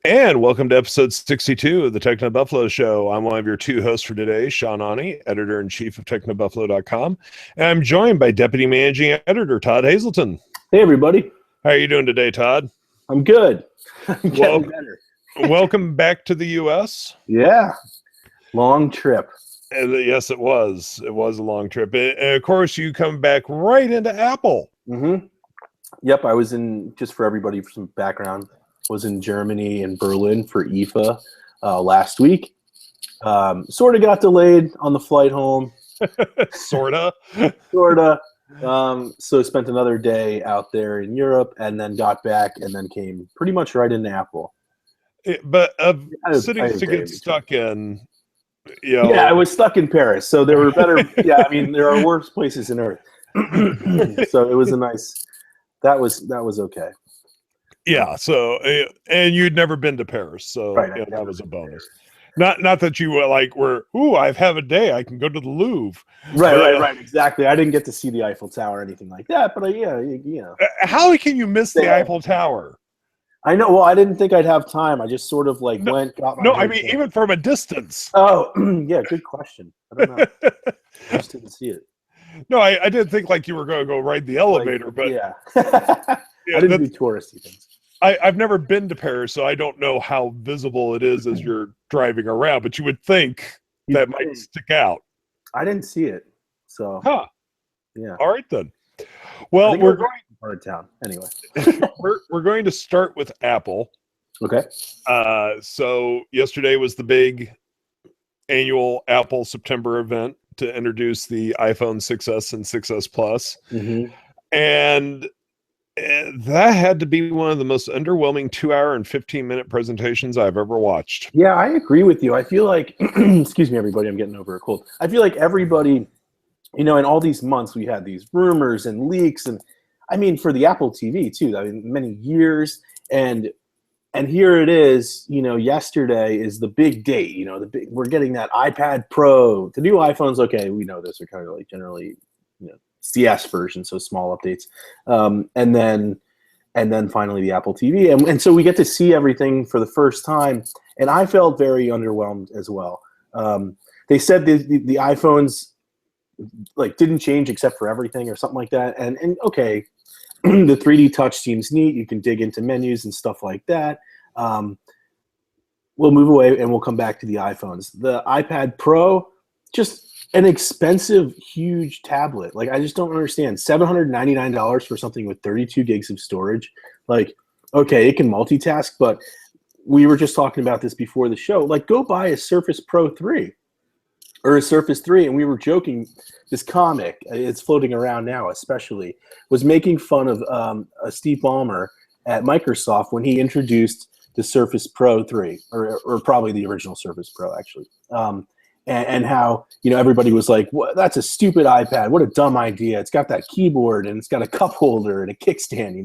And welcome to episode 62 of the TechnoBuffalo Show. I'm one of your two hosts for today, Sean, editor-in-chief of TechnoBuffalo.com. And I'm joined by Deputy Managing Editor Todd Hazelton. Hey, everybody. How are you doing today, Todd? I'm good. I'm getting better. Welcome back to the U.S. Yeah. Long trip. Yes, it was. It was a long trip. And of course, you come back right into Apple. Mm-hmm. Yep, I was in, just for everybody, for some background, was in Germany and Berlin for IFA last week. Sort of got delayed on the flight home. Sorta. Sorta. So spent another day out there in Europe and then got back and then came pretty much right into Apple. But cities to get stuck in, Yeah, I was stuck in Paris. So there were better, I mean, there are worse places in Earth. So it was a nice, that was okay. Yeah, so and you'd never been to Paris, so right, that was a bonus. Not that you were I have a day I can go to the Louvre. Right, exactly. I didn't get to see the Eiffel Tower or anything like that, but how can you miss the Eiffel Tower? I know. Well, I didn't think I'd have time. I just sort of got my I mean, even from a distance. Oh, yeah, good question. I don't know. I just didn't see it. No, I didn't think you were going to go ride the elevator, but yeah. I didn't do touristy things. I've never been to Paris, so I don't know how visible it is as you're driving around, but you would think that might stick out. I didn't see it, so. Huh. Yeah. All right, then. Well, we're going hard town anyway. we're going to start with Apple. Okay. So yesterday was the big annual Apple September event to introduce the iPhone 6s and 6s Plus. Mm-hmm. And that had to be one of the most underwhelming 2-hour and 15-minute presentations I've ever watched. Yeah, I agree with you. I feel like, excuse me, everybody, I'm getting over a cold. I feel like everybody, in all these months we had these rumors and leaks, and I mean for the Apple TV too. I mean, many years, and here it is. Yesterday is the big date. We're getting that iPad Pro. The new iPhones, okay, we know this are kind of generally, CS version, so small updates, and then finally the Apple TV, and so we get to see everything for the first time, and I felt very underwhelmed as well. They said the iPhones didn't change except for everything or something like that, and okay, the 3D touch seems neat. You can dig into menus and stuff like that. We'll move away and we'll come back to the iPhones. The iPad Pro, just an expensive, huge tablet. I just don't understand. $799 for something with 32 gigs of storage. Okay, it can multitask, but we were just talking about this before the show. Go buy a Surface Pro 3 or a Surface 3, and we were joking. This comic, it's floating around now especially, was making fun of Steve Ballmer at Microsoft when he introduced the Surface Pro 3, or probably the original Surface Pro, actually. And how everybody was like, "What? That's a stupid iPad. What a dumb idea! It's got that keyboard and it's got a cup holder and a kickstand.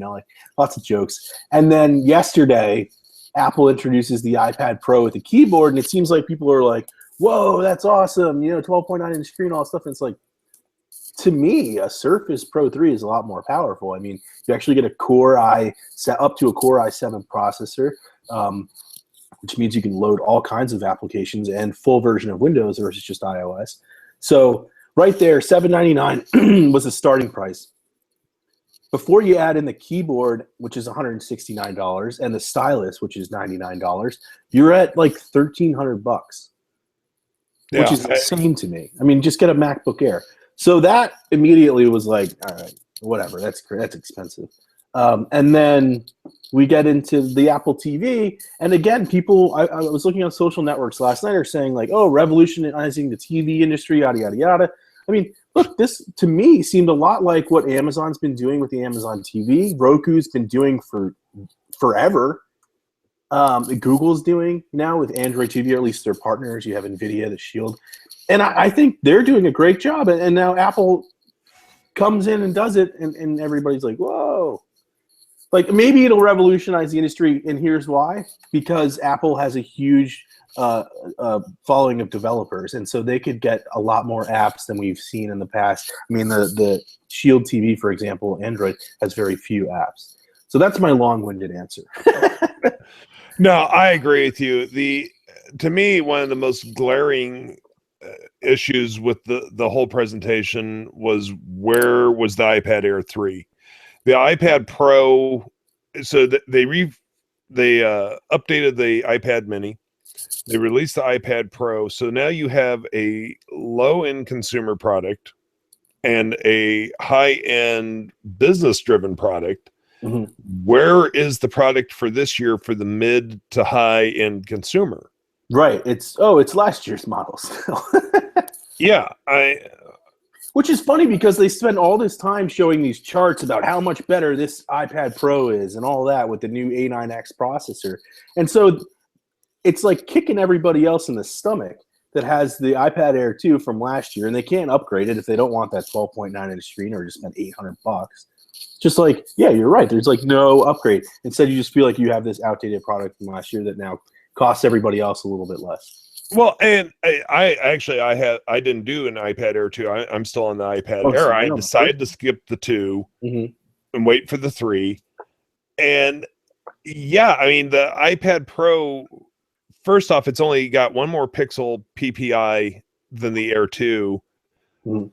Lots of jokes." And then yesterday, Apple introduces the iPad Pro with a keyboard, and it seems like people are like, "Whoa, that's awesome! 12.9-inch screen, all that stuff." And it's like, to me, a Surface Pro 3 is a lot more powerful. I mean, you actually get up to a Core i7 processor. Which means you can load all kinds of applications and full version of Windows versus just iOS. So right there, $799 was the starting price. Before you add in the keyboard, which is $169, and the stylus, which is $99, you're at $1,300, which is insane to me. I mean, just get a MacBook Air. So that immediately was like, all right, whatever, that's expensive. And then we get into the Apple TV, and again, people, I was looking on social networks last night, are saying oh, revolutionizing the TV industry, yada, yada, yada. I mean, look, this to me seemed a lot like what Amazon's been doing with the Amazon TV. Roku's been doing for forever. Google's doing now with Android TV, or at least their partners. You have NVIDIA, the Shield. And I think they're doing a great job. And now Apple comes in and does it, and everybody's like, whoa. Maybe it'll revolutionize the industry, and here's why. Because Apple has a huge following of developers, and so they could get a lot more apps than we've seen in the past. I mean, the Shield TV, for example, Android, has very few apps. So that's my long-winded answer. No, I agree with you. To me, one of the most glaring issues with the whole presentation was, where was the iPad Air 3? The iPad Pro, so they updated the iPad Mini. They released the iPad Pro. So now you have a low-end consumer product and a high-end business-driven product. Mm-hmm. Where is the product for this year for the mid to high-end consumer? Right. It's last year's models. Yeah, Which is funny because they spend all this time showing these charts about how much better this iPad Pro is and all that with the new A9X processor. And so it's like kicking everybody else in the stomach that has the iPad Air 2 from last year, and they can't upgrade it if they don't want that 12.9-inch screen or just spend $800. Just like, yeah, you're right. There's like no upgrade. Instead, you just feel like you have this outdated product from last year that now costs everybody else a little bit less. Well, and I didn't do an iPad Air 2. I'm still on the iPad Air. I decided to skip the 2 and wait for the 3. And yeah, I mean, the iPad Pro, first off, it's only got one more pixel PPI than the Air 2.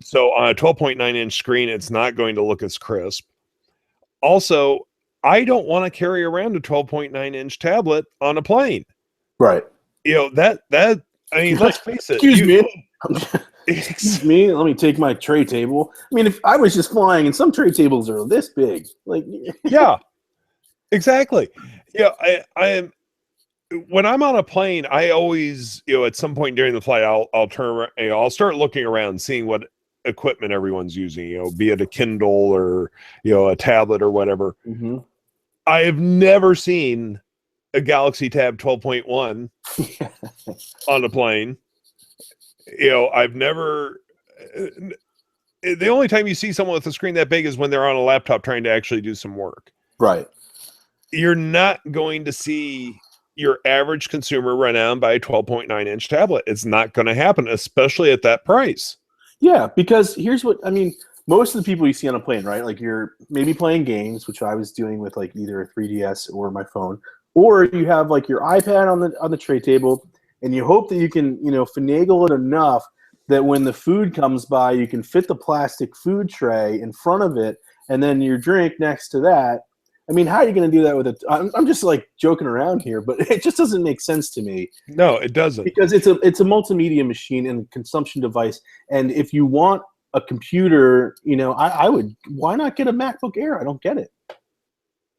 So on a 12.9-inch screen, it's not going to look as crisp. Also, I don't want to carry around a 12.9-inch tablet on a plane. Right. You know, that I mean, let's face it. Excuse me. Let me take my tray table. I mean, if I was just flying, and some tray tables are this big, like yeah, exactly. Yeah, I am. When I'm on a plane, I always, at some point during the flight, I'll turn around, I'll start looking around, seeing what equipment everyone's using, be it a Kindle or, a tablet or whatever. I have never seen a Galaxy Tab 12.1 on a plane. I've never, the only time you see someone with a screen that big is when they're on a laptop trying to actually do some work. Right. You're not going to see your average consumer run out and buy a 12.9-inch tablet. It's not going to happen, especially at that price. Yeah, because here's what, I mean, most of the people you see on a plane, right? Like you're maybe playing games, which I was doing with like either a 3DS or my phone, or you have like your iPad on the tray table, and you hope that you can, finagle it enough that when the food comes by, you can fit the plastic food tray in front of it, and then your drink next to that. I mean, how are you going to do that with it? I'm just like joking around here, but it just doesn't make sense to me. No, it doesn't. Because it's a multimedia machine and consumption device. And if you want a computer, I would, why not get a MacBook Air? I don't get it.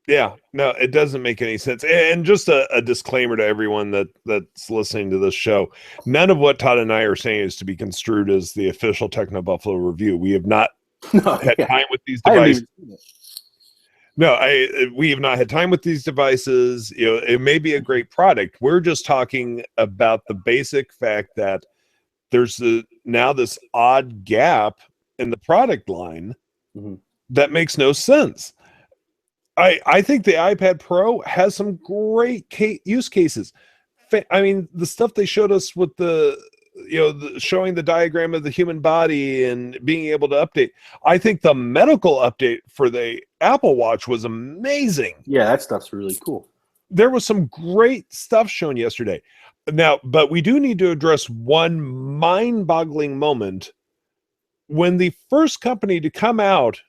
Yeah, no, it doesn't make any sense. And just a disclaimer to everyone that's listening to this show. None of what Todd and I are saying is to be construed as the official TechnoBuffalo review. We have not had time with these devices. We have not had time with these devices. It may be a great product. We're just talking about the basic fact that there's now this odd gap in the product line that makes no sense. I think the iPad Pro has some great use cases. I mean, the stuff they showed us with showing the diagram of the human body and being able to update. I think the medical update for the Apple Watch was amazing. Yeah, that stuff's really cool. There was some great stuff shown yesterday. Now, but we do need to address one mind-boggling moment when the first company to come out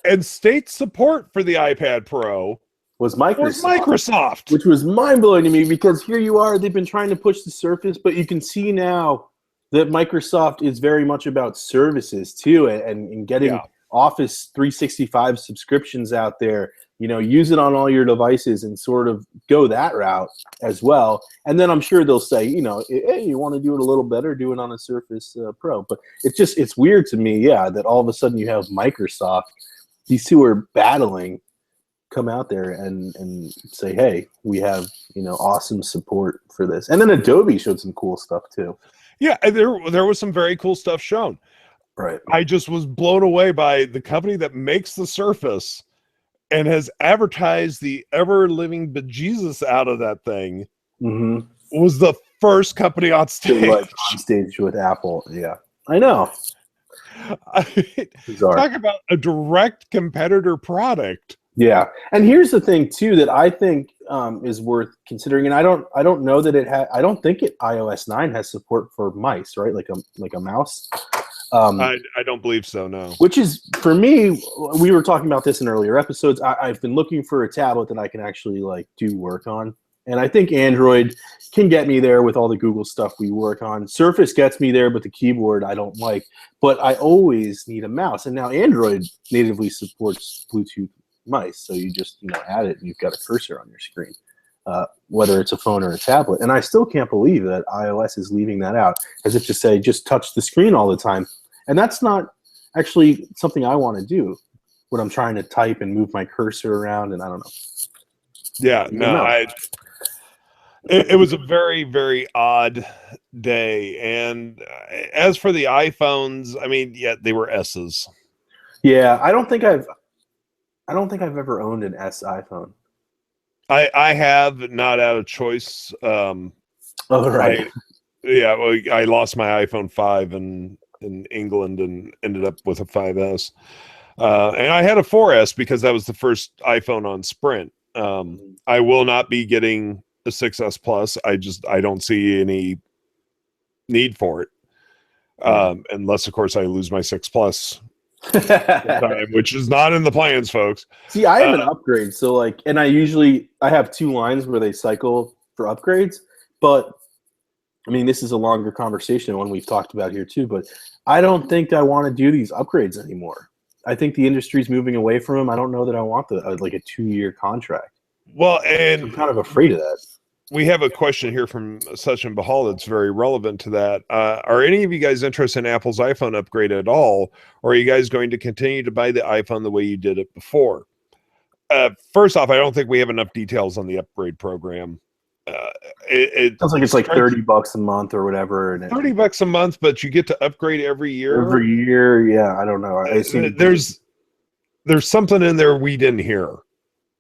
and state support for the iPad Pro was Microsoft. Which was mind-blowing to me because here you are, they've been trying to push the Surface, but you can see now that Microsoft is very much about services too, and getting Office 365 subscriptions out there, use it on all your devices and sort of go that route as well. And then I'm sure they'll say, hey, you want to do it a little better, do it on a Surface Pro. But it's weird to me, that all of a sudden you have Microsoft, these two are battling, come out there and say, hey, we have, awesome support for this. And then Adobe showed some cool stuff too. Yeah, there was some very cool stuff shown. Right. I just was blown away by the company that makes the Surface and has advertised the ever-living bejesus out of that thing. Was the first company on stage. On stage with Apple, yeah. I know. Bizarre. Talk about a direct competitor product. Yeah, and here's the thing too that I think is worth considering, and I don't know that I don't think iOS 9 has support for mice, right? Like a mouse. I don't believe so. No. Which is, for me, we were talking about this in earlier episodes. I've been looking for a tablet that I can actually like do work on, and I think Android can get me there with all the Google stuff we work on. Surface gets me there, but the keyboard I don't like. But I always need a mouse, and now Android natively supports Bluetooth mice, so you just add it and you've got a cursor on your screen, whether it's a phone or a tablet. And I still can't believe that iOS is leaving that out, as if to say just touch the screen all the time. And that's not actually something I want to do when I'm trying to type and move my cursor around, and I don't know. Yeah, no, it was a very, very odd day. And as for the iPhones, I mean, yeah, they were S's. Yeah, I don't think I've ever owned an S iPhone. I have, not out of choice. Oh, right. I lost my iPhone 5 in England and ended up with a 5S. And I had a 4S because that was the first iPhone on Sprint. I will not be getting a 6S Plus. I don't see any need for it. Unless, of course, I lose my 6 Plus. Which is not in the plans, folks. See, I have an upgrade, so like, and I have 2 lines where they cycle for upgrades, but I mean, this is a longer conversation, one we've talked about here too, but I don't think I want to do these upgrades anymore. I think the industry's moving away from them. I don't know that I want like a 2-year contract. Well, and I'm kind of afraid of that. We have a question here from Sachin Bahal that's very relevant to that. Are any of you guys interested in Apple's iPhone upgrade at all? Or are you guys going to continue to buy the iPhone the way you did it before? First off, I don't think we have enough details on the upgrade program. It sounds like it's like $30 a month or whatever. And $30 a month, but you get to upgrade every year. Every year, yeah. I don't know. There's something in there we didn't hear.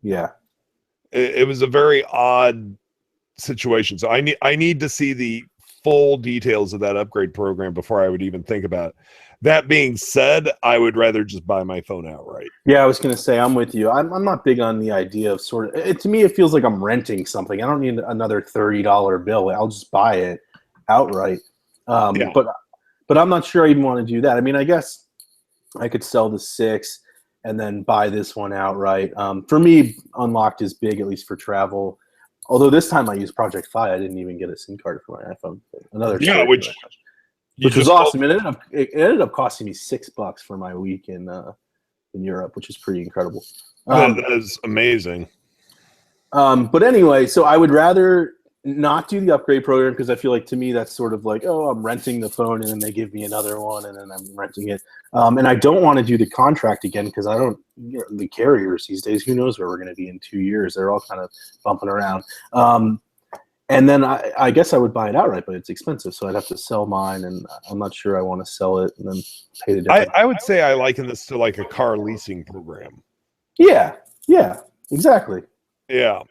Yeah, it was a very odd situation. So I need to see the full details of that upgrade program before I would even think about it. That being said, I would rather just buy my phone outright. Yeah, I was going to say, I'm with you. I'm not big on the idea of to me, it feels like I'm renting something. I don't need another $30 bill. I'll just buy it outright. Yeah. But I'm not sure I even want to do that. I mean, I guess I could sell the 6 and then buy this one outright. For me, unlocked is big, at least for travel. Although this time I used Project Fi, I didn't even get a SIM card for my iPhone. Which was awesome. It ended up costing me $6 for my week in Europe, which is pretty incredible. That is amazing. But anyway, so I would rather not do the upgrade program because I feel like, to me, that's sort of like, oh, I'm renting the phone and then they give me another one and then I'm renting it. And I don't want to do the contract again because I don't, the carriers these days, who knows where we're going to be in 2 years. They're all kind of bumping around. And then I guess I would buy it outright, but it's expensive, so I'd have to sell mine, and I'm not sure I want to sell it and then pay the difference. I would say I liken this to like a car leasing program. Yeah, exactly. Yeah,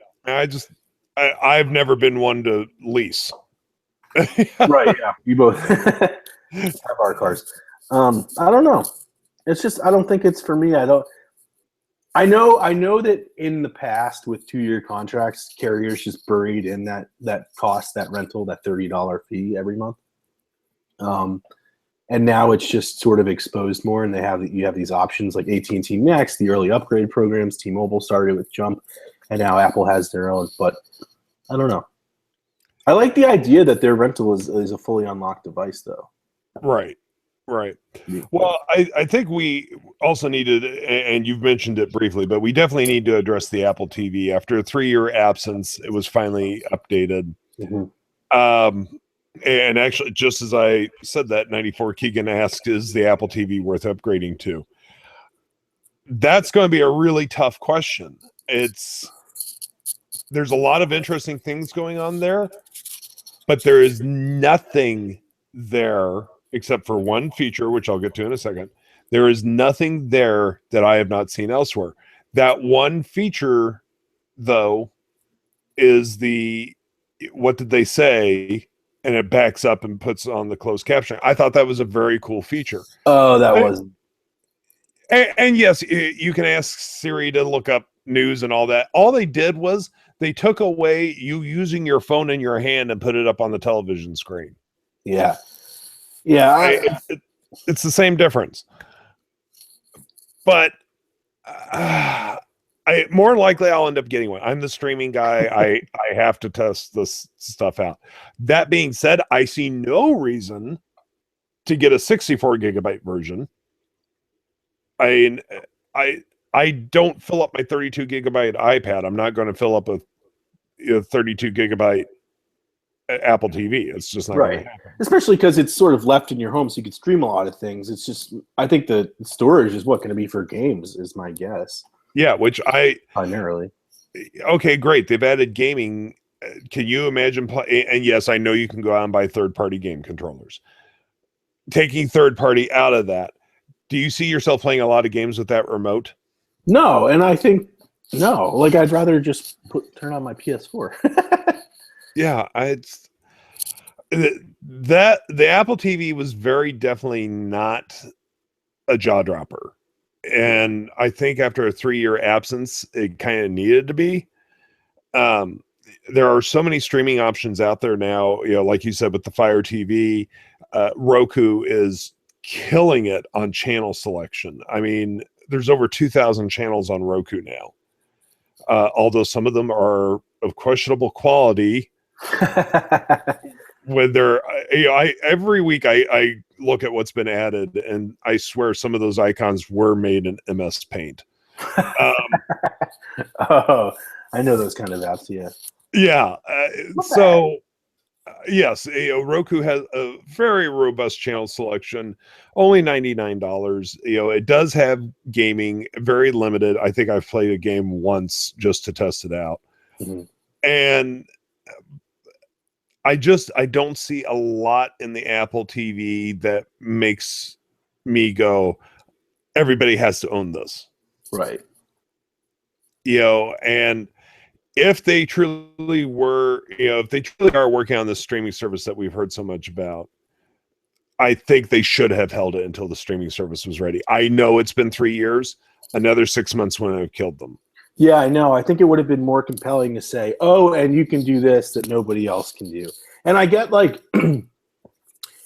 I've never been one to lease. Right, yeah, we both have our cars. I don't know. It's just, I don't think it's for me. I know that in the past with 2-year contracts, carriers just buried in that cost, that rental, that $30 fee every month. And now it's just sort of exposed more, and you have these options like AT&T Next, the early upgrade programs. T-Mobile started with Jump, and now Apple has their own. But I don't know. I like the idea that their rental is a fully unlocked device, though. Right. Well, I think we also needed, and you've mentioned it briefly, but we definitely need to address the Apple TV. After a 3-year absence, it was finally updated. Mm-hmm. And actually, just as I said that, 94 Keegan asked, is the Apple TV worth upgrading to? That's going to be a really tough question. There's a lot of interesting things going on there, but there is nothing there except for one feature, which I'll get to in a second. There is nothing there that I have not seen elsewhere. That one feature, though, is what did they say? and it backs up and puts on the closed captioning. I thought that was a very cool feature. Oh, that was. And yes, you can ask Siri to look up news and all that. All they did was they took away you using your phone in your hand and put it up on the television screen. Yeah. Yeah. It's the same difference. But more than likely I'll end up getting one. I'm the streaming guy. I have to test this stuff out. That being said, I see no reason to get a 64 gigabyte version. I don't fill up my 32 gigabyte iPad. I'm not going to fill up a 32 gigabyte Apple TV. It's just not going to happen. Especially because it's sort of left in your home, so you can stream a lot of things. It's just, I think the storage is going to be for games, is my guess. Yeah, which primarily. Okay, great. They've added gaming. Can you imagine? And yes, I know you can go out and buy third-party game controllers. Taking third-party out of that, do you see yourself playing a lot of games with that remote? No, and I think no. Like, I'd rather just turn on my PS4. Yeah, the Apple TV was very definitely not a jaw dropper, and I think after a 3-year absence, it kind of needed to be. There are so many streaming options out there now. You know, like you said, with the Fire TV, Roku is killing it on channel selection. I mean, there's over 2,000 channels on Roku now. Although some of them are of questionable quality. When they're, every week I look at what's been added, and I swear some of those icons were made in MS Paint. Oh, I know those kind of apps. Yeah. Yeah. So. Yes, Roku has a very robust channel selection, only $99. It does have gaming, very limited. I think I've played a game once just to test it out. Mm-hmm. And I don't see a lot in the Apple TV that makes me go, everybody has to own this. Right. And if they truly were, if they truly are working on this streaming service that we've heard so much about, I think they should have held it until the streaming service was ready. I know it's been 3 years. Another 6 months wouldn't have killed them. Yeah, I know. I think it would have been more compelling to say, oh, and you can do this that nobody else can do. And I get like, the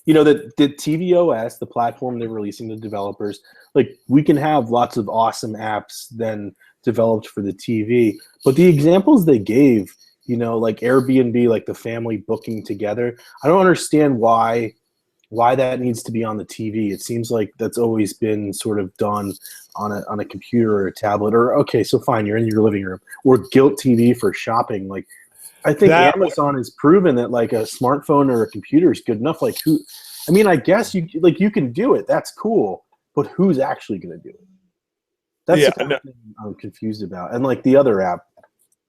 tvOS, the platform they're releasing to developers, like we can have lots of awesome apps then developed for the TV. But the examples they gave, like Airbnb, like the family booking together, I don't understand why that needs to be on the TV. It seems like that's always been sort of done on a computer or a tablet. Or okay, so fine, you're in your living room. Or Guilt TV for shopping. Like, I think Amazon has proven that like a smartphone or a computer is good enough. Like, I guess you can do it. That's cool. But who's actually going to do it? That's the kind of thing I'm confused about. And like the other app,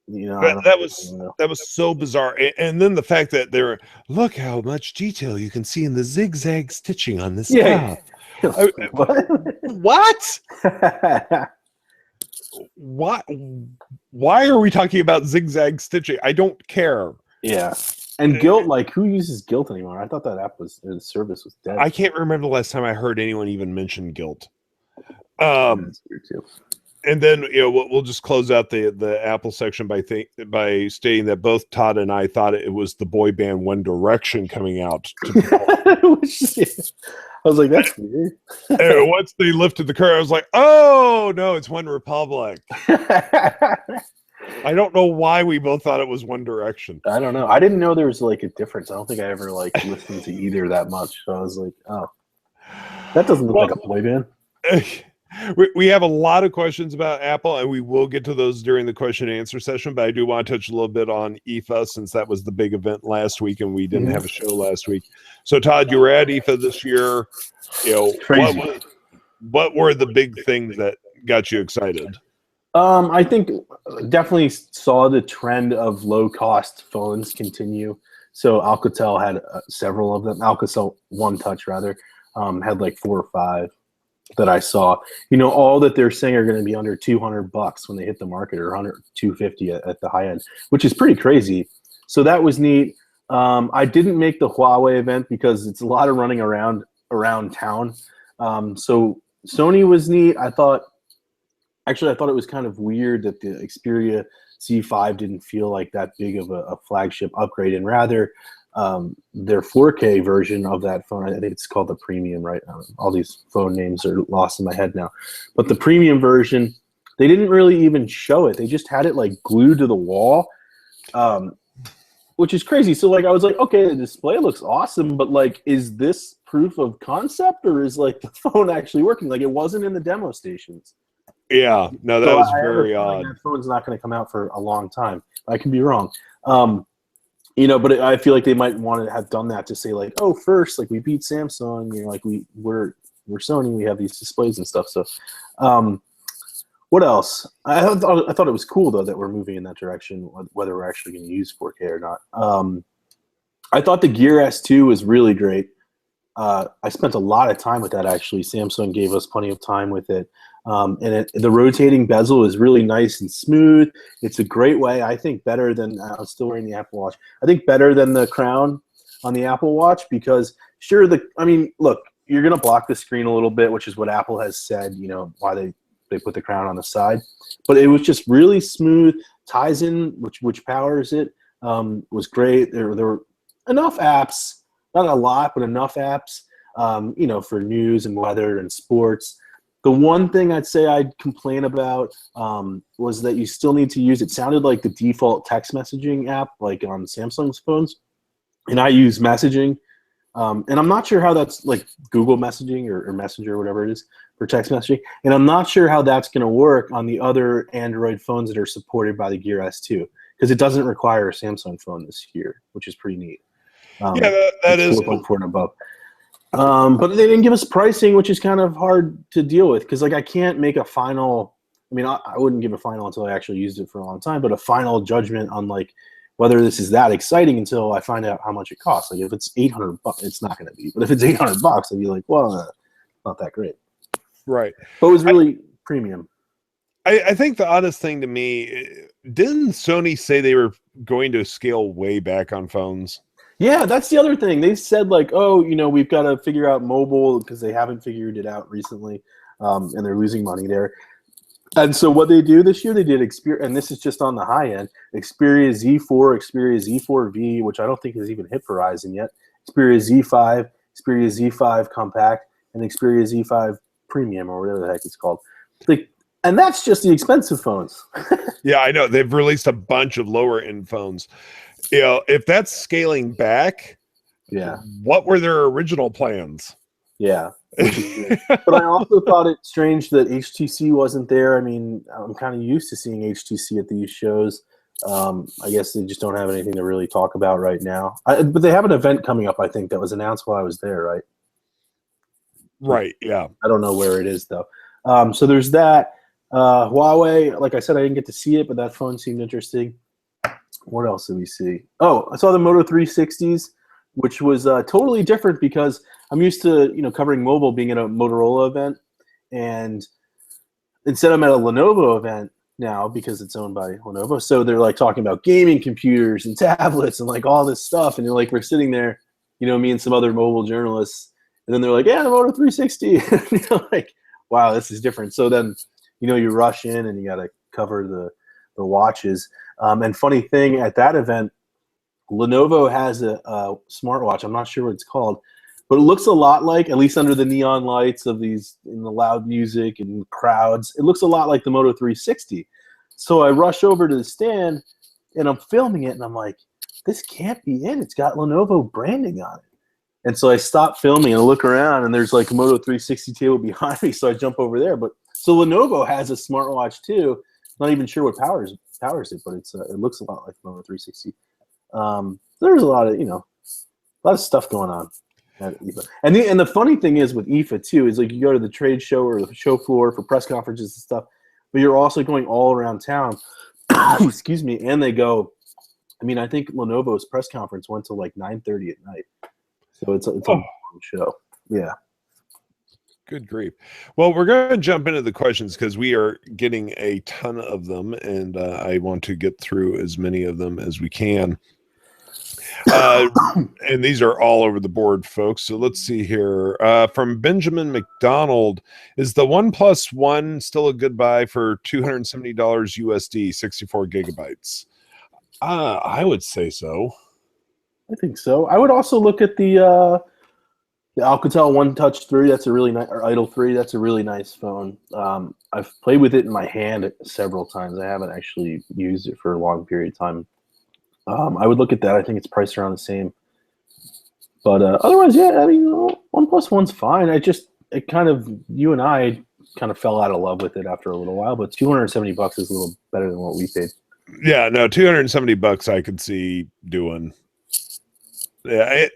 that was so bizarre. And then the fact that look how much detail you can see in the zigzag stitching on this app. What? Why are we talking about zigzag stitching? I don't care. Yeah. And Guilt, like, who uses Guilt anymore? I thought that the service was dead. I can't remember the last time I heard anyone even mention Guilt. That's weird too. And then we'll just close out the Apple section by stating that both Todd and I thought it was the boy band One Direction coming out. I was like, that's weird. And once they lifted the curtain, I was like, oh no, it's One Republic. I don't know why we both thought it was One Direction. I don't know. I didn't know there was like a difference. I don't think I ever like listened to either that much. So I was like, oh, that doesn't look like a boy band. We have a lot of questions about Apple, and we will get to those during the question and answer session, but I do want to touch a little bit on IFA since that was the big event last week and we didn't have a show last week. So Todd, you were at IFA this year. What were the big things that got you excited? I think definitely saw the trend of low-cost phones continue. So Alcatel had several of them. Alcatel One Touch, rather, had like 4 or 5 that I saw. All that they're saying are going to be under $200 when they hit the market, or $250 at the high end, which is pretty crazy. So that was neat. I didn't make the Huawei event because it's a lot of running around town. So Sony was neat. I thought it was kind of weird that the Xperia Z5 didn't feel like that big of a flagship upgrade, and rather their 4K version of that phone, I think it's called the premium, right? All these phone names are lost in my head now. But the premium version, they didn't really even show it. They just had it like glued to the wall, which is crazy. So like I was like, okay, the display looks awesome, but like, is this proof of concept, or is like the phone actually working? Like, it wasn't in the demo stations. Yeah, no, that was very odd. That phone's not going to come out for a long time. I can be wrong. But I feel like they might want to have done that to say like, oh, first, like we beat Samsung, like we're Sony, we have these displays and stuff. So, what else? I thought it was cool though that we're moving in that direction, whether we're actually going to use 4K or not. I thought the Gear S2 was really great. I spent a lot of time with that actually. Samsung gave us plenty of time with it. The rotating bezel is really nice and smooth. It's a great way, I think, better than I'm still wearing the Apple Watch. I think better than the crown on the Apple Watch because look, you're gonna block the screen a little bit, which is what Apple has said. Why they put the crown on the side, but it was just really smooth. Ties in, which powers it, was great. There were enough apps, not a lot, but enough apps, for news and weather and sports. The one thing I'd say I'd complain about was that you still need to use, it sounded like the default text messaging app, like on Samsung's phones. And I use messaging. And I'm not sure how that's like Google messaging or Messenger or whatever it is for text messaging. And I'm not sure how that's going to work on the other Android phones that are supported by the Gear S2 because it doesn't require a Samsung phone this year, which is pretty neat. That is 4.4 and above. But they didn't give us pricing, which is kind of hard to deal with because, like, I can't make a final. I mean, I wouldn't give a final until I actually used it for a long time, but a final judgment on like whether this is that exciting until I find out how much it costs. Like, if it's $800, it's not going to be. But if it's $800, I'd be like, well, not that great. Right. But it was really premium. I think the oddest thing to me, didn't Sony say they were going to scale way back on phones? Yeah, that's the other thing. They said like, oh, we've got to figure out mobile because they haven't figured it out recently, and they're losing money there. And so what they do this year, they did Xperia, and this is just on the high end, Xperia Z4, Xperia Z4V, which I don't think has even hit Verizon yet, Xperia Z5, Xperia Z5 Compact, and Xperia Z5 Premium, or whatever the heck it's called. And that's just the expensive phones. Yeah, I know. They've released a bunch of lower-end phones. If that's scaling back, yeah, what were their original plans? Yeah. But I also thought it strange that HTC wasn't there. I mean, I'm kind of used to seeing HTC at these shows. I guess they just don't have anything to really talk about right now. But they have an event coming up, I think, that was announced while I was there, right? Right, yeah. I don't know where it is, though. So there's that. Huawei, like I said, I didn't get to see it, but that phone seemed interesting. What else did we see? Oh, I saw the Moto 360s, which was totally different because I'm used to covering mobile, being at a Motorola event, and instead I'm at a Lenovo event now because it's owned by Lenovo. So they're like talking about gaming computers and tablets and like all this stuff, and they're like, we're sitting there, me and some other mobile journalists, and then they're like, yeah, the Moto 360, like, wow, this is different. So then you rush in and you got to cover the watches. And funny thing, at that event, Lenovo has a smartwatch. I'm not sure what it's called, but it looks a lot like, at least under the neon lights of these, in the loud music and crowds, it looks a lot like the Moto 360. So I rush over to the stand and I'm filming it and I'm like, this can't be it. It's got Lenovo branding on it. And so I stop filming and I look around and there's like a Moto 360 table behind me. So I jump over there. But so Lenovo has a smartwatch too. Not even sure what powers it, but it looks a lot like the Moto 360. There's a lot of stuff going on at IFA. And the funny thing is with IFA too is like you go to the trade show or the show floor for press conferences and stuff, but you're also going all around town. Excuse me, and they go. I mean, I think Lenovo's press conference went to like 9:30 at night, so it's a long show. Yeah. Good grief. Well, we're going to jump into the questions because we are getting a ton of them, and I want to get through as many of them as we can. And these are all over the board, folks. So let's see here. From Benjamin McDonald, is the OnePlus One still a good buy for $270 USD, 64 gigabytes? I would say so. I think so. I would also look at the Alcatel One Touch 3. That's a really nice, or Idol 3. That's a really nice phone. I've played with it in my hand several times. I haven't actually used it for a long period of time. I would look at that. I think it's priced around the same. But otherwise, yeah, I mean, OnePlus One's fine. You and I kind of fell out of love with it after a little while, but $270 is a little better than what we paid. Yeah, no, $270 I could see doing. Yeah,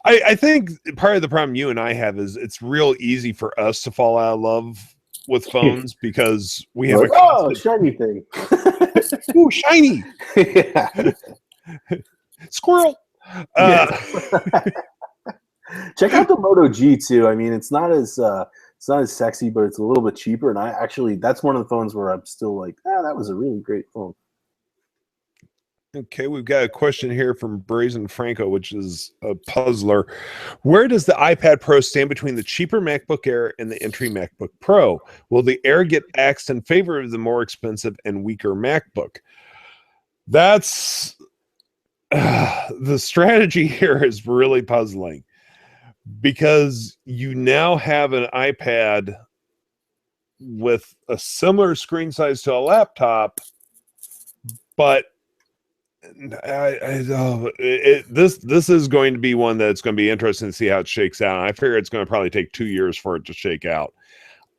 I think part of the problem you and I have is it's real easy for us to fall out of love with phones because we have a shiny thing. Ooh, shiny. Yeah. Squirrel. Check out the Moto G too. I mean, it's not as sexy, but it's a little bit cheaper. And that's one of the phones where I'm still like, that was a really great phone. Okay, we've got a question here from Brazen Franco, which is a puzzler. Where does the iPad Pro stand between the cheaper MacBook Air and the entry MacBook Pro? Will the Air get axed in favor of the more expensive and weaker MacBook? That's the strategy here is really puzzling because you now have an iPad with a similar screen size to a laptop, but this is going to be one that's going to be interesting to see how it shakes out. I figure it's going to probably take 2 years for it to shake out.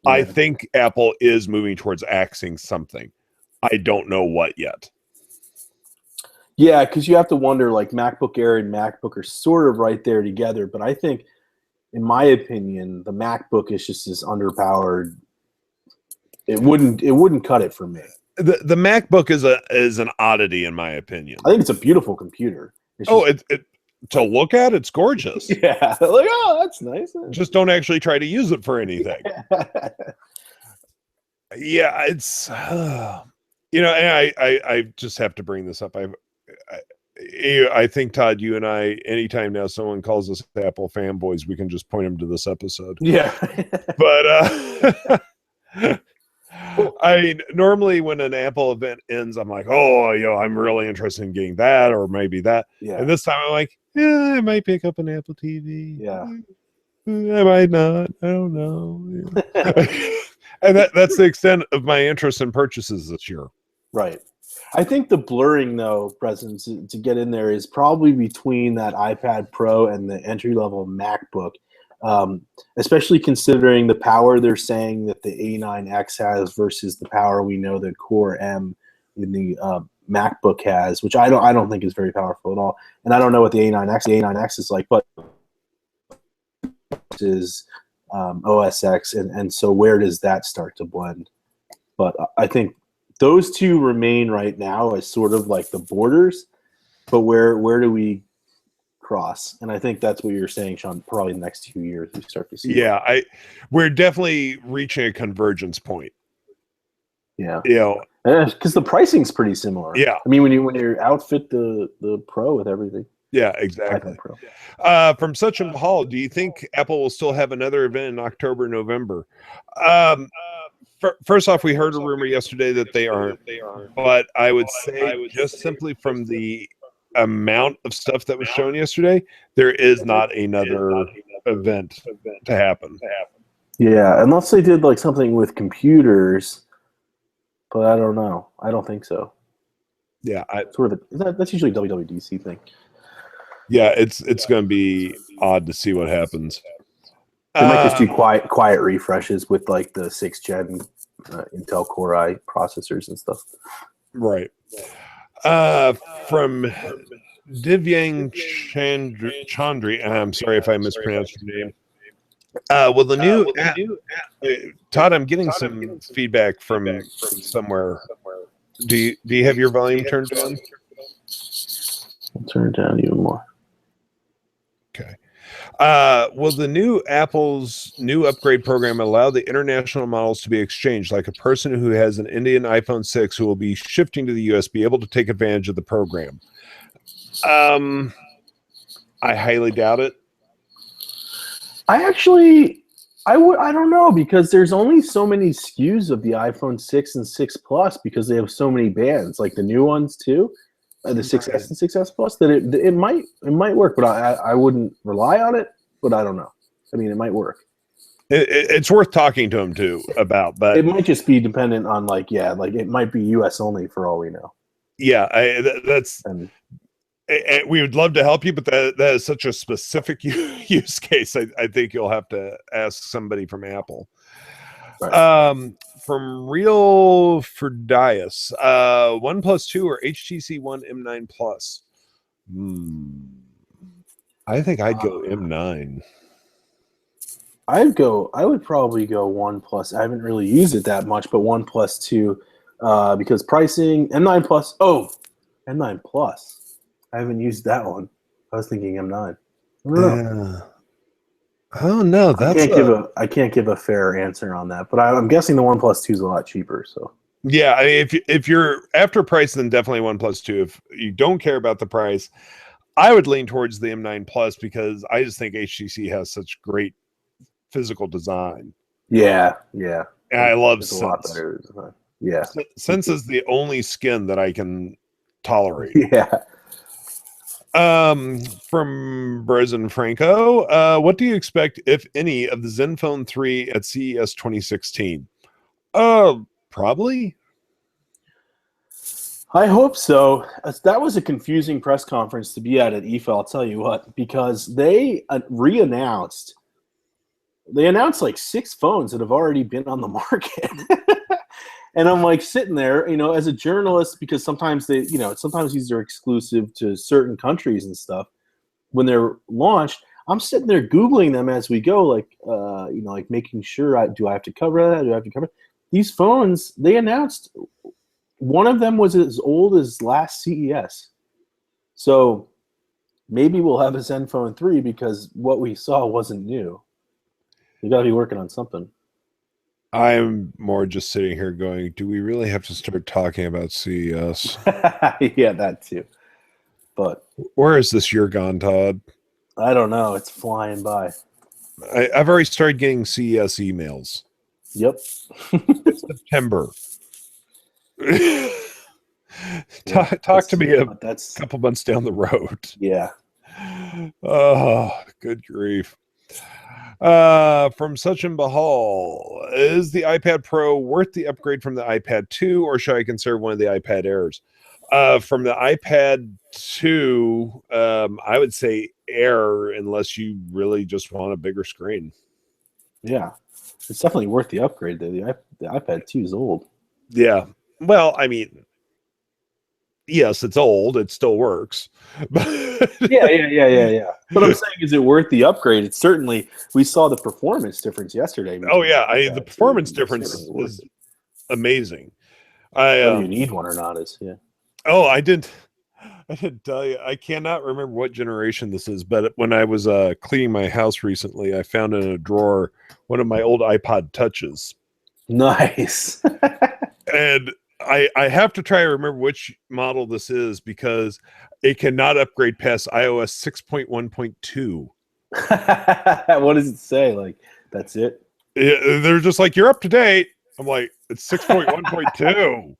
Yeah. I think Apple is moving towards axing something. I don't know what yet. Yeah, because you have to wonder, like MacBook Air and MacBook are sort of right there together, but I think, in my opinion, the MacBook is just as underpowered. It wouldn't cut it for me. The MacBook is an oddity in my opinion. I think it's a beautiful computer. To look at, it's gorgeous. Yeah, like that's nice. Just don't actually try to use it for anything. Yeah, it's and I just have to bring this up. I think Todd, you and I, anytime now someone calls us Apple fanboys, we can just point them to this episode. Yeah, but. I mean, normally when an Apple event ends, I'm like, I'm really interested in getting that or maybe that. Yeah. And this time I'm like, I might pick up an Apple TV. Yeah. I might not. I don't know. Yeah. And that's the extent of my interest in purchases this year. Right. I think the blurring, though, Preston, to get in there is probably between that iPad Pro and the entry-level MacBook. Especially considering the power they're saying that the A9X has versus the power we know that Core M in the MacBook has, which I don't think is very powerful at all. And I don't know what the A9X is like, but is OS X, and so where does that start to blend? But I think those two remain right now as sort of like the borders, but where do we cross? And I think that's what you're saying, Sean. Probably the next 2 years we start to see. Yeah, we're definitely reaching a convergence point. Yeah, because the pricing's pretty similar. Yeah, I mean when you outfit the Pro with everything. Yeah, exactly. From Sachin Bahal, do you think Apple will still have another event in October, November? First off, we heard a rumor yesterday that they aren't. But I would say just simply from the amount of stuff that was shown yesterday, there is not another event to happen. Yeah, unless they did like something with computers, but I don't know. I don't think so. Yeah, that's usually a WWDC thing. Yeah, it's going to be odd to see what happens. They might just do quiet refreshes with like the 6th gen Intel Core i processors and stuff. Right. From Divyang Chandri, I'm sorry if I mispronounced your name. Well, the new Todd, I'm getting some feedback from somewhere. Do you have your volume turned down? I'll turn it down even more. Okay. Will the new Apple's new upgrade program allow the international models to be exchanged, like a person who has an Indian iPhone 6 who will be shifting to the US be able to take advantage of the program? I highly doubt it. I don't know, because there's only so many SKUs of the iPhone 6 and 6 Plus because they have so many bands, like the new ones too, the 6S and 6S Plus. That it might work, but I wouldn't rely on it. But I don't know. I mean, it might work. It's worth talking to him too about, but it might just be dependent on like it might be US only for all we know. Yeah, we would love to help you, but that is such a specific use case. I think you'll have to ask somebody from Apple. Right. From Real Ferdias, OnePlus 2 or HTC One M9 Plus? I think I'd go M9. I would probably go OnePlus. I haven't really used it that much, but OnePlus 2, because pricing, M9 Plus. Oh, M9 Plus. I haven't used that one. I was thinking M9. I don't know. Oh no, I can't give a fair answer on that, but I'm guessing the OnePlus 2 is a lot cheaper. So yeah, I mean, if you're after price, then definitely OnePlus 2. If you don't care about the price, I would lean towards the M9 Plus because I just think HTC has such great physical design. Yeah. And I love Sense. A lot better design. Yeah. Sense is the only skin that I can tolerate. Yeah. From Brezen Franco, what do you expect, if any, of the Zenfone 3 at CES 2016? Probably. I hope so. That was a confusing press conference to be at IFA, I'll tell you what, because they announced like 6 phones that have already been on the market. And I'm like sitting there, as a journalist, because sometimes sometimes these are exclusive to certain countries and stuff. When they're launched, I'm sitting there Googling them as we go, like making sure, do I have to cover that? Do I have to cover it? These phones, they announced one of them was as old as last CES. So maybe we'll have a Zenfone 3 because what we saw wasn't new. You got to be working on something. I'm more just sitting here going, do we really have to start talking about CES? Yeah, that too. But where is this year gone, Todd? I don't know. It's flying by. I've already started getting CES emails. Yep. It's September. Talk to me a couple months down the road. Yeah. Oh, good grief. From Sachin Bahal, is the iPad Pro worth the upgrade from the iPad 2, or should I consider one of the iPad Airs? From the iPad 2, I would say Air, unless you really just want a bigger screen. Yeah, it's definitely worth the upgrade, though. The iPad 2 is old. Yeah. Well, I mean, yes, it's old. It still works. Yeah. But I'm saying, is it worth the upgrade? It's certainly, we saw the performance difference yesterday. Oh, yeah. The performance difference is amazing. Whether you need one or not is, yeah. Oh, I didn't tell you. I cannot remember what generation this is, but when I was cleaning my house recently, I found in a drawer one of my old iPod Touches. Nice. And I have to try to remember which model this is because it cannot upgrade past iOS 6.1.2. What does it say? Like, that's it? They're just like, you're up to date. I'm like, it's 6.1.2.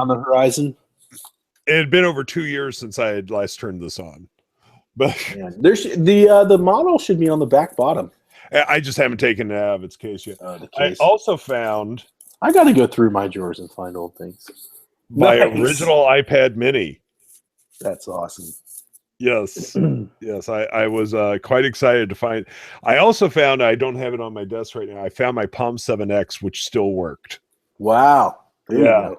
On the horizon. It had been over 2 years since I had last turned this on. But yeah, the model should be on the back bottom. I just haven't taken it out of its case yet. I also found... I got to go through my drawers and find old things. My original iPad Mini. That's awesome. Yes. Yes, I was quite excited to find... I also found, I don't have it on my desk right now, I found my Palm 7X, which still worked. Wow. Yeah.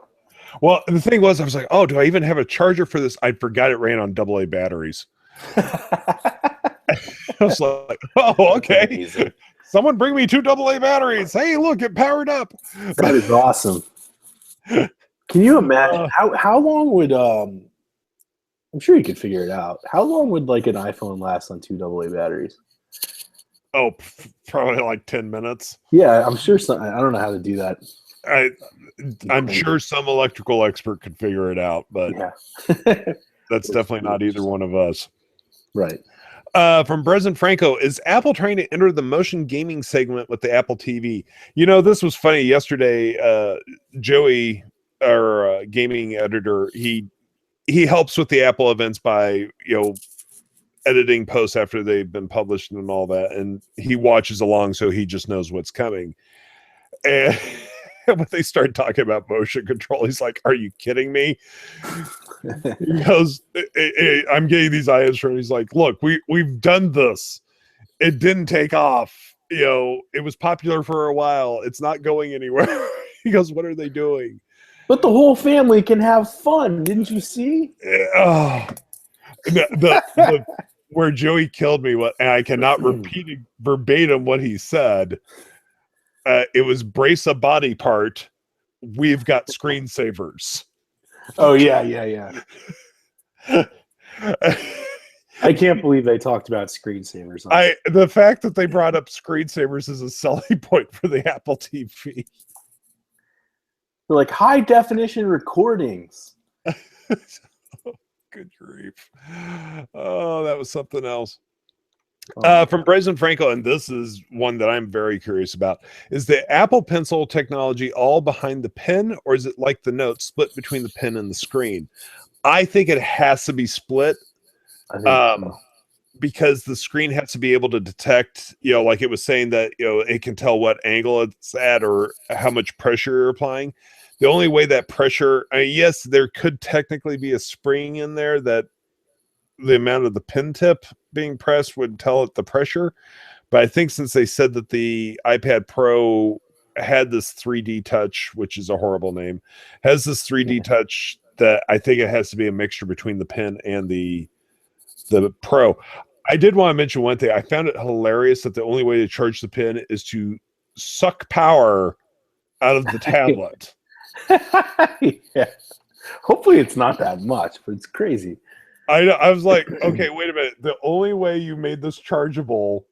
Well, the thing was, I was like, oh, do I even have a charger for this? I forgot it ran on AA batteries. I was like, oh, okay. Someone bring me 2 AA batteries. Hey, look, it powered up. That is awesome. Can you imagine how long would I'm sure you could figure it out. How long would like an iPhone last on 2 AA batteries? Oh, probably like 10 minutes. Yeah, I'm sure I don't know how to do that. I'm sure some electrical expert could figure it out, but yeah. That's definitely not either one of us. Right. From Brezen Franco, is Apple trying to enter the motion gaming segment with the Apple TV? You know, this was funny. Yesterday, Joey, our gaming editor, he helps with the Apple events by, editing posts after they've been published and all that. And he watches along, so he just knows what's coming. And when they start talking about motion control, he's like, "Are you kidding me?" He goes, "I'm getting these ideas from." He's like, "Look, we've done this. It didn't take off. It was popular for a while. It's not going anywhere." He goes, "What are they doing?" But the whole family can have fun. Didn't you see? Oh, the where Joey killed me, and I cannot repeat verbatim what he said. It was brace a body part. We've got screensavers. Oh yeah. I can't believe they talked about screensavers. The fact that they brought up screensavers is a selling point for the Apple TV. They're like high definition recordings. Good grief. Oh, that was something else. From Brezen Franco, and this is one that I'm very curious about. Is the Apple Pencil technology all behind the pen, or is it like the Note split between the pen and the screen? I think it has to be split. Because the screen has to be able to detect, like it was saying that, it can tell what angle it's at or how much pressure you're applying. The only way that pressure, yes, there could technically be a spring in there that the amount of the pen tip being pressed would tell it the pressure. But I think since they said that the iPad Pro had this 3D touch, which is a horrible name, has this 3D touch, that I think it has to be a mixture between the pen and the Pro. I did want to mention one thing. I found it hilarious that the only way to charge the pen is to suck power out of the tablet. Yeah. Hopefully it's not that much, but it's crazy. I was like, okay, wait a minute. The only way you made this chargeable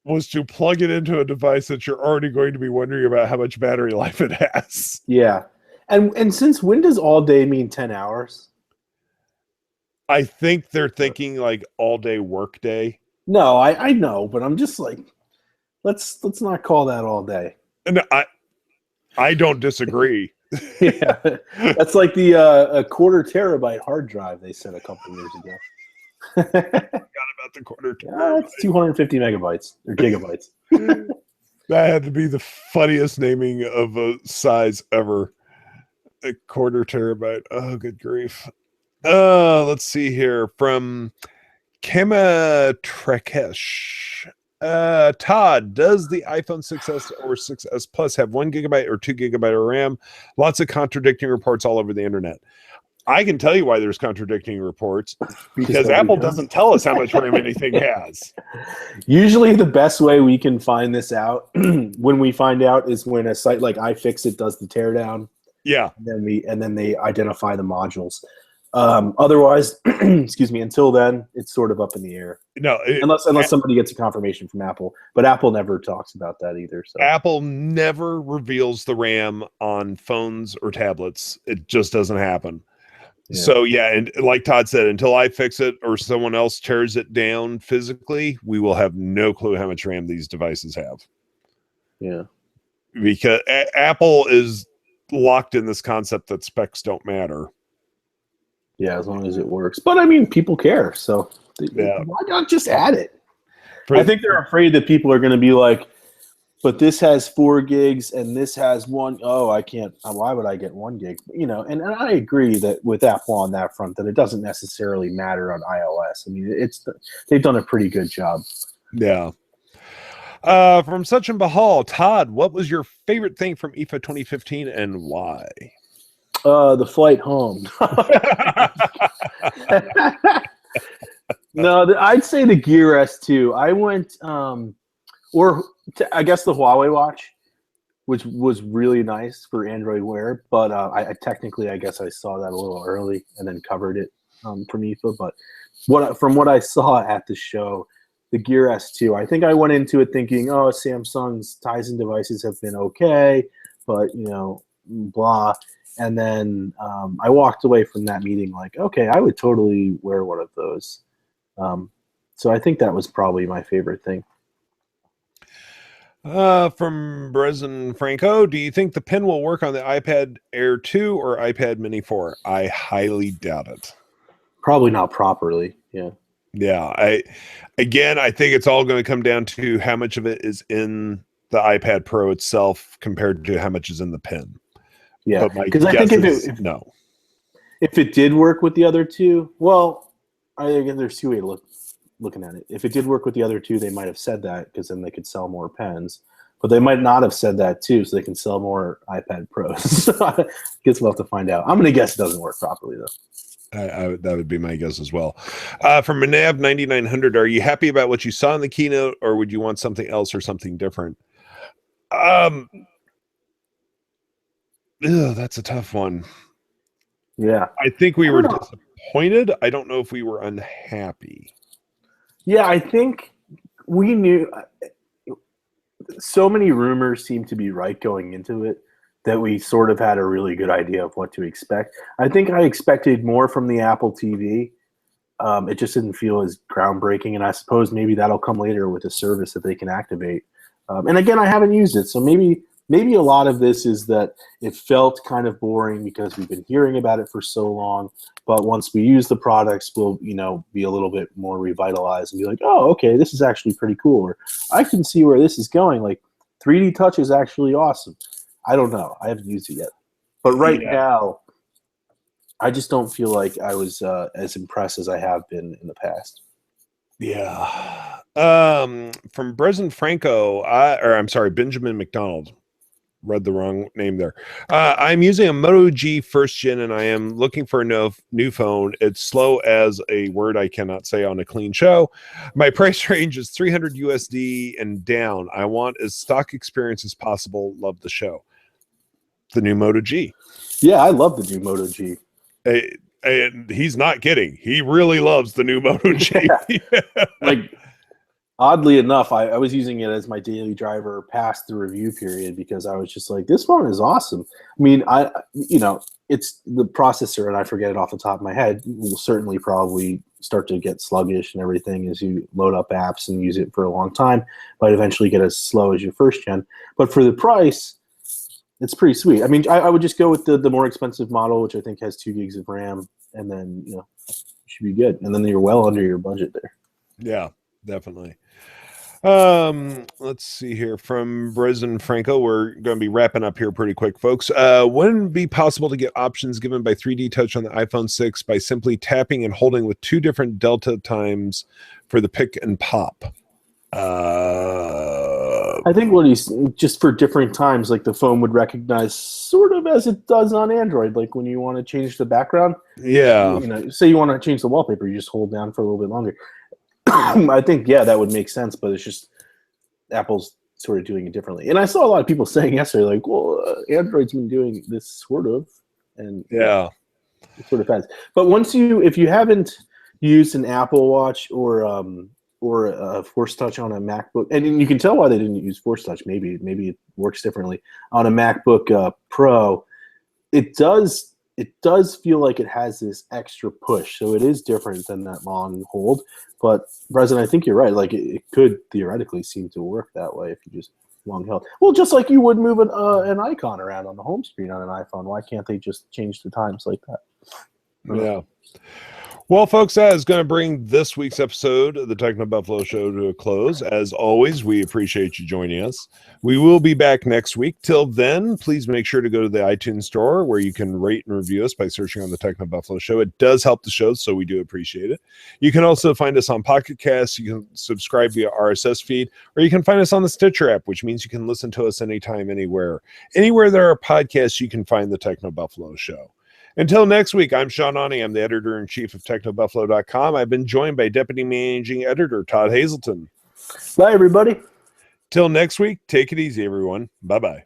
was to plug it into a device that you're already going to be wondering about how much battery life it has. Yeah. And since when does all day mean 10 hours? I think they're thinking like all day work day. No, I know, but I'm just like, let's not call that all day. And I don't disagree. Yeah, that's like the a quarter terabyte hard drive they said a couple years ago. Forgot about the quarter terabyte. It's 250 megabytes or gigabytes. That had to be the funniest naming of a size ever. A quarter terabyte. Oh, good grief. Let's see here from Kema Trekesh. Todd, does the iPhone 6S or 6S Plus have 1 gigabyte or 2 gigabyte of RAM? Lots of contradicting reports all over the internet. I can tell you why there's contradicting reports, because Apple doesn't tell us how much RAM anything has. Usually the best way we can find this out when we find out is when a site like iFixit does the teardown. Yeah. And then they identify the modules. Otherwise, excuse me, until then, it's sort of up in the air. No, unless somebody gets a confirmation from Apple, but Apple never talks about that either. So Apple never reveals the RAM on phones or tablets. It just doesn't happen. Yeah. So yeah, and like Todd said, until I fix it or someone else tears it down physically, we will have no clue how much RAM these devices have. Yeah, because Apple is locked in this concept that specs don't matter. Yeah, as long as it works. But I mean, people care, so why not just add it? I think they're afraid that people are going to be like, but this has 4 gigs and this has 1. Oh, I can't. Why would I get 1 gig? And I agree that with Apple on that front, that it doesn't necessarily matter on iOS. I mean, they've done a pretty good job. Yeah. From Sachin Bahal, Todd, what was your favorite thing from IFA 2015 and why? The flight home. No, I'd say the Gear S2. I went, I guess the Huawei watch, which was really nice for Android Wear. But I technically, I guess I saw that a little early and then covered it from IFA. But from what I saw at the show, the Gear S2, I think I went into it thinking, oh, Samsung's Tizen devices have been okay, but blah. And then I walked away from that meeting like, okay, I would totally wear one of those. So I think that was probably my favorite thing. From Brezen Franco, do you think the pen will work on the iPad Air 2 or iPad Mini 4? I highly doubt it. Probably not properly. Yeah. Yeah. I think it's all going to come down to how much of it is in the iPad Pro itself compared to how much is in the pen. Yeah. Because I think if it did work with the other two, well, I guess there's two ways of looking at it. If it did work with the other two, they might have said that because then they could sell more pens. But they might not have said that too, so they can sell more iPad Pros. I guess we'll have to find out. I'm going to guess it doesn't work properly though. That would be my guess as well. From Manav 9900, are you happy about what you saw in the keynote, or would you want something else or something different? That's a tough one. Yeah. I think we were disappointed. I don't know if we were unhappy. Yeah, I think we knew so many rumors seemed to be right going into it that we sort of had a really good idea of what to expect. I think I expected more from the Apple TV. It just didn't feel as groundbreaking, and I suppose maybe that'll come later with a service that they can activate. And again, I haven't used it, so maybe a lot of this is that it felt kind of boring because we've been hearing about it for so long. But once we use the products, we'll be a little bit more revitalized and be like, oh, okay, this is actually pretty cool. Or I can see where this is going. Like 3D Touch is actually awesome. I don't know. I haven't used it yet. But right now, I just don't feel like I was as impressed as I have been in the past. Yeah. From Brezen Franco, Benjamin McDonald. Read the wrong name there. I'm using a Moto G first gen, and I am looking for a new phone. It's slow as a word I cannot say on a clean show. My price range is $300 USD and down. I want as stock experience as possible. Love the show. The new Moto G. Yeah, I love the new Moto G. And he's not kidding. He really loves the new Moto G. Yeah. Like, oddly enough, I was using it as my daily driver past the review period because I was just like, this phone is awesome. I mean, it's the processor, and I forget it off the top of my head, will certainly probably start to get sluggish and everything as you load up apps and use it for a long time. Might eventually get as slow as your first gen. But for the price, it's pretty sweet. I mean, I would just go with the more expensive model, which I think has 2 gigs of RAM, and then, you should be good. And then you're well under your budget there. Yeah, definitely. Let's see here from Brezen Franco. We're going to be wrapping up here pretty quick, folks. Wouldn't it be possible to get options given by 3D Touch on the iPhone 6 by simply tapping and holding with 2 different delta times for the pick and pop? I think what he's just for different times, like the phone would recognize sort of as it does on Android, like when you want to change the background. Yeah. Say you want to change the wallpaper, you just hold down for a little bit longer. I think, that would make sense, but it's just Apple's sort of doing it differently. And I saw a lot of people saying yesterday, like, well, Android's been doing this sort of. And yeah, it sort of has. But if you haven't used an Apple Watch or a Force Touch on a MacBook, and you can tell why they didn't use Force Touch. Maybe it works differently on a MacBook Pro. It does feel like it has this extra push, so it is different than that long hold. But Brezen, I think you're right. Like it could theoretically seem to work that way if you just long held. Well, just like you would move an icon around on the home screen on an iPhone. Why can't they just change the times like that? Yeah. Well, folks, that is going to bring this week's episode of the TechnoBuffalo Show to a close. As always, we appreciate you joining us. We will be back next week. Till then, please make sure to go to the iTunes store where you can rate and review us by searching on the TechnoBuffalo Show. It does help the show, so we do appreciate it. You can also find us on Pocket Casts. You can subscribe via RSS feed, or you can find us on the Stitcher app, which means you can listen to us anytime, anywhere. Anywhere there are podcasts, you can find the TechnoBuffalo Show. Until next week, I'm Sean Ani. I'm the editor-in-chief of TechnoBuffalo.com. I've been joined by Deputy Managing Editor Todd Hazelton. Bye, everybody. Till next week, take it easy, everyone. Bye-bye.